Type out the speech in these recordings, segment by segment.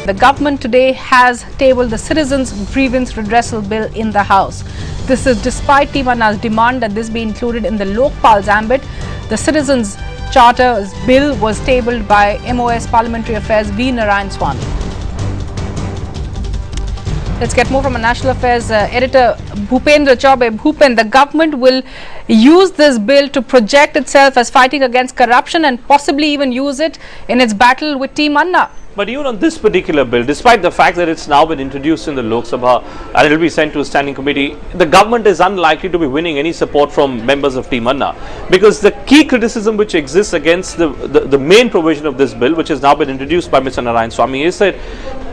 The government today has tabled the Citizens Grievance Redressal Bill in the House. This is despite Team Anna's demand that this be included in the Lokpal's ambit. The Citizens Charter's bill was tabled by MOS Parliamentary Affairs V. Narayan Swamy. Let's get more from a National Affairs editor, Bhupendra Chaube. Bhupen, the government will use this bill to project itself as fighting against corruption and possibly even use it in its battle with Team Anna. But even on this particular bill, despite the fact that it's now been introduced in the Lok Sabha and it will be sent to a standing committee, the government is unlikely to be winning any support from members of Team Anna, because the key criticism which exists against the main provision of this bill, which has now been introduced by Mr. Narayan Swamy, is that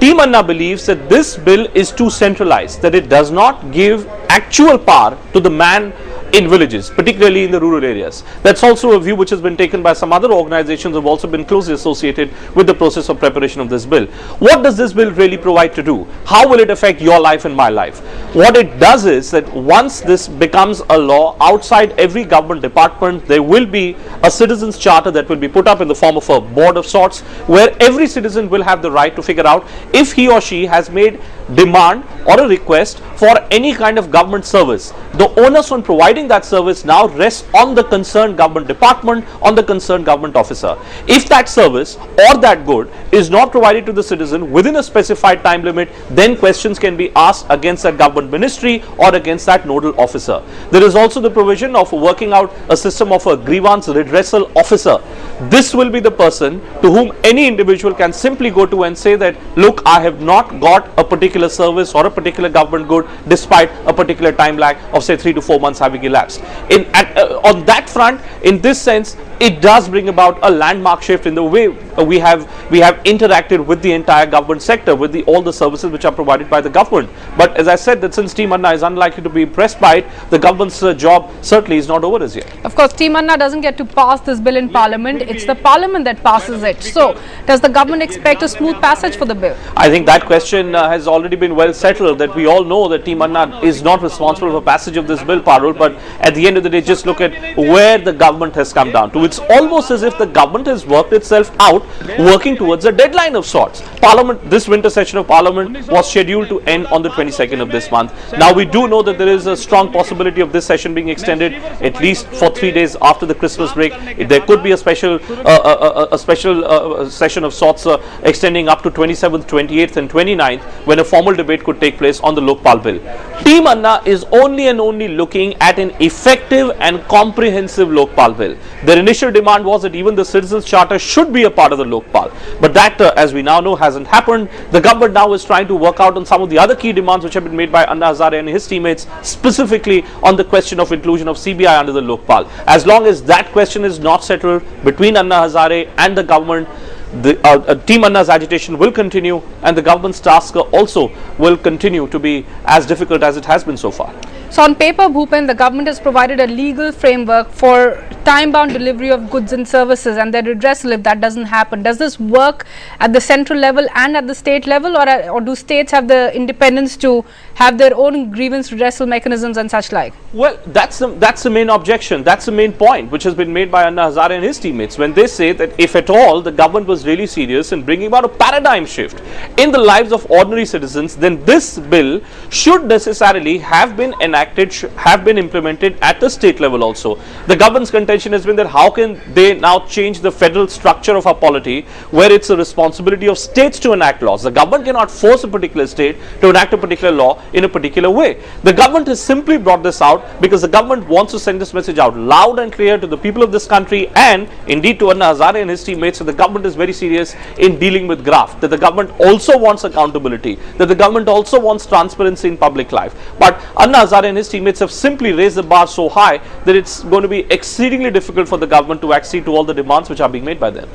Team Anna believes that this bill is too centralized, that it does not give actual power to the man in villages, particularly in the rural areas. That's also a view which has been taken by some other organizations who have also been closely associated with the process of preparation of this bill. What does this bill really provide to do? How will it affect your life and my life? What it does is that once this becomes a law, outside every government department there will be a citizens charter that will be put up in the form of a board of sorts, where every citizen will have the right to figure out if he or she has made demand or a request for any kind of government service. The onus on providing that service now rests on the concerned government department, on the concerned government officer. If that service or that good is not provided to the citizen within a specified time limit, then questions can be asked against that government ministry or against that nodal officer. There is also the provision of working out a system of a grievance redressal officer. This will be the person to whom any individual can simply go to and say that, look, I have not got a particular service or a particular government good despite a particular time lag of say 3 to 4 months having elapsed. On that front, in this sense, it does bring about a landmark shift in the way we have interacted with the entire government sector, with all the services which are provided by the government. But as I said, that since Team Anna is unlikely to be impressed by it, the government's job certainly is not over as yet. Of course, Team Anna doesn't get to pass this bill in Parliament. It's the Parliament that passes it. So, does the government expect a smooth passage for the bill? I think that question has already been well settled, that we all know that Team Anna is not responsible for passage of this bill, Parul, but at the end of the day, just look at where the government has come down to. It's almost as if the government has worked itself out, working towards a deadline of sorts. Parliament, this winter session of Parliament was scheduled to end on the 22nd of this month. Now we do know that there is a strong possibility of this session being extended at least for 3 days after the Christmas break. There could be a special session of sorts extending up to 27th, 28th and 29th, when a formal debate could take place on the Lokpal bill. Team Anna is only and only looking at an effective and comprehensive Lokpal bill. Their initial demand was that even the Citizens Charter should be a part of the Lokpal, but that as we now know hasn't happened. The government now is trying to work out on some of the other key demands which have been made by Anna Hazare and his teammates, specifically on the question of inclusion of CBI under the Lokpal. As long as that question is not settled between Anna Hazare and the government, Team Anna's agitation will continue, and the government's task also will continue to be as difficult as it has been so far. So on paper, Bhupen, the government has provided a legal framework for time-bound delivery of goods and services and their redressal if that doesn't happen. Does this work at the central level and at the state level, or do states have the independence to have their own grievance redressal mechanisms and such like? Well, that's the main objection. That's the main point which has been made by Anna Hazare and his teammates, when they say that if at all the government was really serious in bringing about a paradigm shift in the lives of ordinary citizens, then this bill should necessarily have been enacted, have been implemented at the state level also. The government's contention has been that how can they now change the federal structure of our polity, where it's the responsibility of states to enact laws. The government cannot force a particular state to enact a particular law in a particular way. The government has simply brought this out because the government wants to send this message out loud and clear to the people of this country, and indeed to Anna Hazare and his teammates, that the government is very serious in dealing with graft, that the government also wants accountability, that the government also wants transparency in public life. But Anna Hazare and his teammates have simply raised the bar so high that it's going to be exceedingly difficult for the government to accede to all the demands which are being made by them.